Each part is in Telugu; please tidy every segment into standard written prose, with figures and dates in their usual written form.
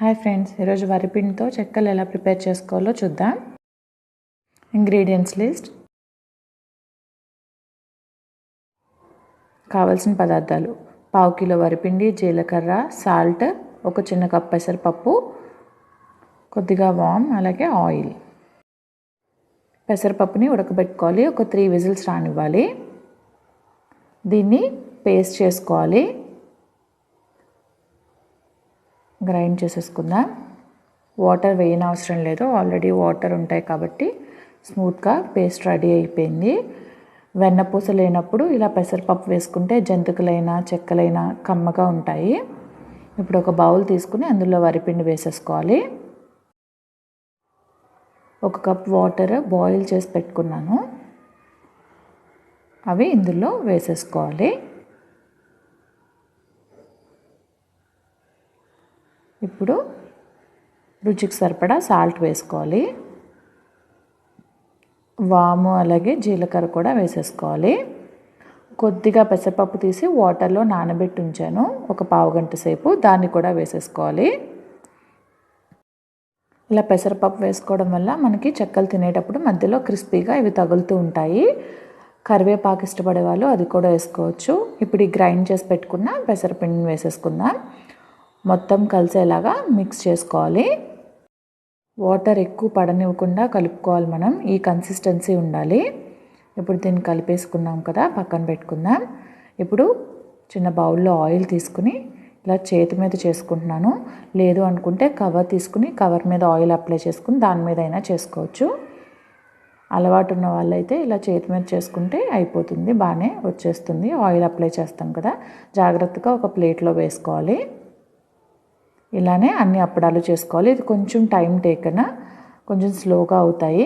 హాయ్ ఫ్రెండ్స్, ఈరోజు వరిపిండితో చెక్కలు ఎలా ప్రిపేర్ చేసుకోవాలో చూద్దాం. Ingredients list. కావాల్సిన పదార్థాలు: 1/2 కిలో వరిపిండి, జీలకర్ర, సాల్ట్, ఒక చిన్న కప్ పెసరపప్పు, కొద్దిగా వామ్, అలాగే ఆయిల్. పెసరపప్పుని ఉడకబెట్టుకోవాలి, ఒక 3 విజిల్స్ రానివ్వాలి. దీన్ని పేస్ట్ చేసుకోవాలి, గ్రైండ్ చేసేసుకుందాం. వాటర్ వేయనవసరం లేదు, ఆల్రెడీ వాటర్ ఉంటాయి కాబట్టి స్మూత్గా పేస్ట్ రెడీ అయిపోయింది. వెన్నపూస లేనప్పుడు ఇలా పెసరపప్పు వేసుకుంటే జంతికలైనా చెక్కలైనా కమ్మగా ఉంటాయి. ఇప్పుడు ఒక బౌల్ తీసుకుని అందులో వరిపిండి వేసేసుకోవాలి. 1 కప్ వాటర్ బాయిల్ చేసి పెట్టుకున్నాను, అవి ఇందులో వేసేసుకోవాలి. ఇప్పుడు రుచికి సరిపడా సాల్ట్ వేసుకోవాలి. వాము అలాగే జీలకర్ర కూడా వేసేసుకోవాలి. కొద్దిగా పెసరపప్పు తీసి వాటర్లో నానబెట్టి ఉంచాను, ఒక పావు గంట సేపు, దాన్ని కూడా వేసేసుకోవాలి. ఇలా పెసరపప్పు వేసుకోవడం వల్ల మనకి చెక్కలు తినేటప్పుడు మధ్యలో క్రిస్పీగా ఇవి తగులుతూ ఉంటాయి. కరివేపాకు ఇష్టపడే వాళ్ళు అది కూడా వేసుకోవచ్చు. ఇప్పుడు ఈ గ్రైండ్ చేసి పెట్టుకున్న పెసరపిండిని వేసేసుకుందాం. మొత్తం కలిసేలాగా మిక్స్ చేసుకోవాలి. వాటర్ ఎక్కువ పడనివ్వకుండా కలుపుకోవాలి మనం, ఈ కన్సిస్టెన్సీ ఉండాలి. ఇప్పుడు దీన్ని కలిపేసుకున్నాం కదా, పక్కన పెట్టుకుందాం. ఇప్పుడు చిన్న బౌల్లో ఆయిల్ తీసుకుని ఇలా చేతి మీద చేసుకుంటున్నాను. లేదు అనుకుంటే కవర్ తీసుకుని కవర్ మీద ఆయిల్ అప్లై చేసుకుని దాని మీద అయినా చేసుకోవచ్చు. అలవాటు ఉన్న వాళ్ళైతే ఇలా చేతి మీద చేసుకుంటే అయిపోతుంది, బాగానే వచ్చేస్తుంది. ఆయిల్ అప్లై చేస్తాం కదా, జాగ్రత్తగా ఒక ప్లేట్లో వేసుకోవాలి. ఇలానే అన్ని అప్పడాలు చేసుకోవాలి. ఇది కొంచెం టైం టేకన్, కొంచెం స్లోగా అవుతాయి.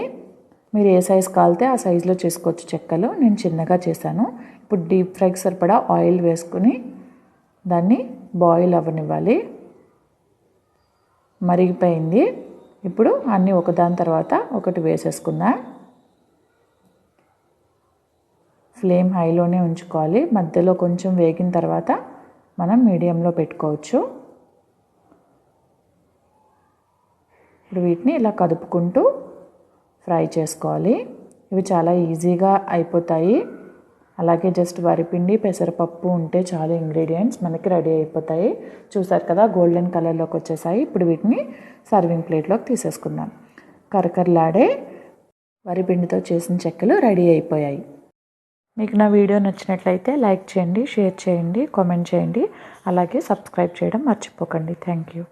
మీరు ఏ సైజు కాలితే ఆ సైజులో చేసుకోవచ్చు చెక్కలు. నేను చిన్నగా చేశాను. ఇప్పుడు డీప్ ఫ్రైకి సరిపడా ఆయిల్ వేసుకుని దాన్ని బాయిల్ అవ్వనివ్వాలి. మరిగిపోయింది. ఇప్పుడు అన్నీ ఒకదాని తర్వాత ఒకటి వేసేసుకుందాం. ఫ్లేమ్ హైలోనే ఉంచుకోవాలి. మధ్యలో కొంచెం వేగిన తర్వాత మనం మీడియంలో పెట్టుకోవచ్చు. ఇప్పుడు వీటిని ఇలా కదుపుకుంటూ ఫ్రై చేసుకోవాలి. ఇవి చాలా ఈజీగా అయిపోతాయి. అలాగే జస్ట్ వరిపిండి పెసరపప్పు ఉంటే చాలు, ఇంగ్రీడియంట్స్ మనకి రెడీ అయిపోతాయి. చూసారు కదా, గోల్డెన్ కలర్లోకి వచ్చేసాయి. ఇప్పుడు వీటిని సర్వింగ్ ప్లేట్లోకి తీసేసుకుందాం. కరకరలాడే వరిపిండితో చేసిన చెక్కలు రెడీ అయిపోయాయి. మీకు నా వీడియో నచ్చినట్లయితే లైక్ చేయండి, షేర్ చేయండి, కామెంట్ చేయండి, అలాగే సబ్స్క్రైబ్ చేయడం మర్చిపోకండి. Thank you.